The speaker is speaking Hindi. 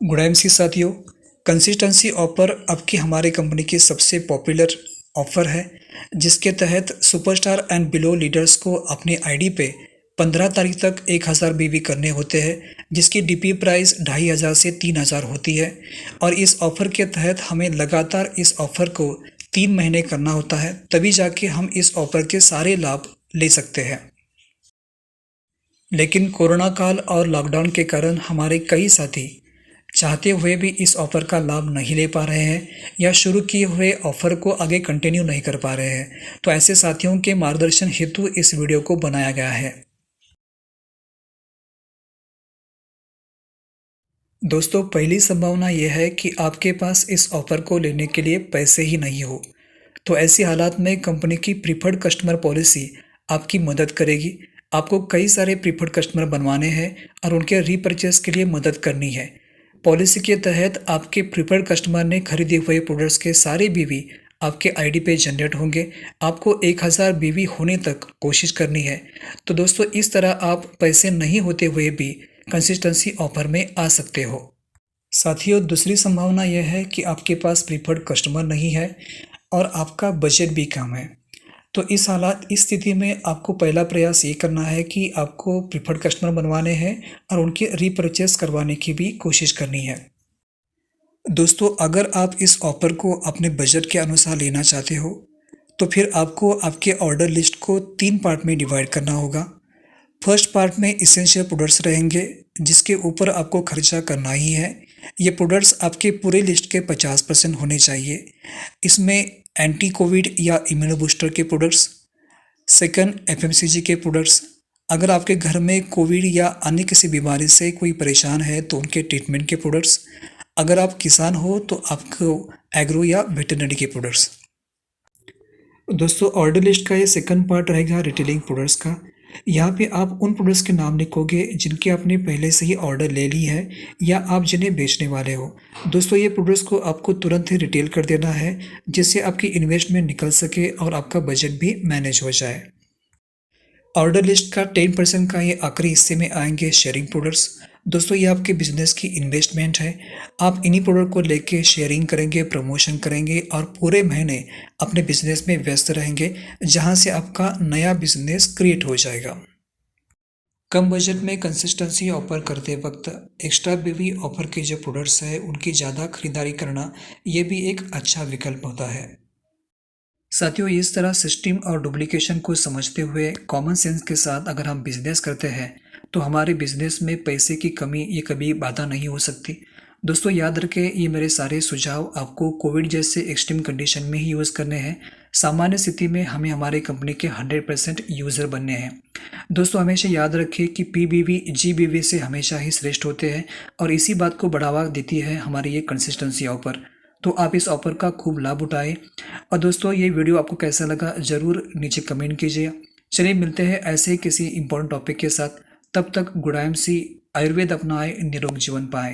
गुड एमसी साथियों, कंसिस्टेंसी ऑफर अब की हमारे कंपनी की सबसे पॉपुलर ऑफर है, जिसके तहत सुपरस्टार एंड बिलो लीडर्स को अपनी आईडी पे 15 तारीख तक 1000 बीवी करने होते हैं, जिसकी डीपी प्राइस 2500 से 3000 होती है। और इस ऑफ़र के तहत हमें लगातार इस ऑफ़र को 3 महीने करना होता है, तभी जाके हम इस ऑफ़र के सारे लाभ ले सकते हैं। लेकिन कोरोना काल और लॉकडाउन के कारण हमारे कई साथी चाहते हुए भी इस ऑफ़र का लाभ नहीं ले पा रहे हैं या शुरू किए हुए ऑफ़र को आगे कंटिन्यू नहीं कर पा रहे हैं। तो ऐसे साथियों के मार्गदर्शन हेतु इस वीडियो को बनाया गया है। दोस्तों, पहली संभावना यह है कि आपके पास इस ऑफ़र को लेने के लिए पैसे ही नहीं हो। तो ऐसी हालात में कंपनी की प्रीफर्ड कस्टमर पॉलिसी आपकी मदद करेगी। आपको कई सारे प्रीफर्ड कस्टमर बनवाने हैं और उनके रीपर्चेस के लिए मदद करनी है। पॉलिसी के तहत आपके प्रीफर्ड कस्टमर ने खरीदे हुए प्रोडक्ट्स के सारे बीवी आपके आईडी पे जनरेट होंगे। आपको 1000 बीवी होने तक कोशिश करनी है। तो दोस्तों, इस तरह आप पैसे नहीं होते हुए भी कंसिस्टेंसी ऑफर में आ सकते हो। साथियों, दूसरी संभावना यह है कि आपके पास प्रीफर्ड कस्टमर नहीं है और आपका बजट भी कम है। तो इस स्थिति में आपको पहला प्रयास ये करना है कि आपको प्रीफर्ड कस्टमर बनवाने हैं और उनके रीपरचेस करवाने की भी कोशिश करनी है। दोस्तों, अगर आप इस ऑफ़र को अपने बजट के अनुसार लेना चाहते हो, तो फिर आपको आपके ऑर्डर लिस्ट को 3 पार्ट में डिवाइड करना होगा। फर्स्ट पार्ट में इसेंशियल प्रोडक्ट्स रहेंगे, जिसके ऊपर आपको खर्चा करना ही है। ये प्रोडक्ट्स आपके पूरे लिस्ट के 50% होने चाहिए। इसमें एंटी कोविड या इम्यूनो बूस्टर के प्रोडक्ट्स, सेकंड एफएमसीजी के प्रोडक्ट्स, अगर आपके घर में कोविड या अन्य किसी बीमारी से कोई परेशान है तो उनके ट्रीटमेंट के प्रोडक्ट्स, अगर आप किसान हो तो आपको एग्रो या वेटरनरी के प्रोडक्ट्स। दोस्तों, ऑर्डर लिस्ट का ये सेकंड पार्ट रहेगा रिटेलिंग प्रोडक्ट्स का। यहाँ पे आप उन प्रोडक्ट्स के नाम लिखोगे जिनके आपने पहले से ही ऑर्डर ले ली है या आप जिन्हें बेचने वाले हो। दोस्तों, ये प्रोडक्ट्स को आपको तुरंत ही रिटेल कर देना है, जिससे आपकी इन्वेस्टमेंट निकल सके और आपका बजट भी मैनेज हो जाए। ऑर्डर लिस्ट का 10% का ये आखिरी हिस्से में आएंगे शेयरिंग प्रोडक्ट्स। दोस्तों, ये आपके बिजनेस की इन्वेस्टमेंट है। आप इन्हीं प्रोडक्ट को लेके शेयरिंग करेंगे, प्रमोशन करेंगे और पूरे महीने अपने बिजनेस में व्यस्त रहेंगे, जहां से आपका नया बिजनेस क्रिएट हो जाएगा। कम बजट में कंसिस्टेंसी ऑफर करते वक्त एक्स्ट्रा बेबी ऑफर के जो प्रोडक्ट्स हैं उनकी ज़्यादा खरीदारी करना ये भी एक अच्छा विकल्प होता है। साथियों, इस तरह सिस्टम और डुप्लीकेशन को समझते हुए कॉमन सेंस के साथ अगर हम बिजनेस करते हैं तो हमारे बिजनेस में पैसे की कमी ये कभी बाधा नहीं हो सकती। दोस्तों, याद रखें, ये मेरे सारे सुझाव आपको कोविड जैसे एक्सट्रीम कंडीशन में ही यूज़ करने हैं। सामान्य स्थिति में हमें हमारे कंपनी के 100% यूज़र बनने हैं। दोस्तों, हमेशा याद रखें कि पीबीवी जीबीवी से हमेशा ही श्रेष्ठ होते हैं और इसी बात को बढ़ावा देती है हमारी ये कंसिस्टेंसी ऑफर। तो आप इस ऑफ़र का खूब लाभ उठाएं। और दोस्तों, ये वीडियो आपको कैसा लगा ज़रूर नीचे कमेंट कीजिए। चलिए मिलते हैं ऐसे ही किसी इंपॉर्टेंट टॉपिक के साथ। तब तक गुड एमसी, आयुर्वेद अपनाएं, निरोग जीवन पाएं।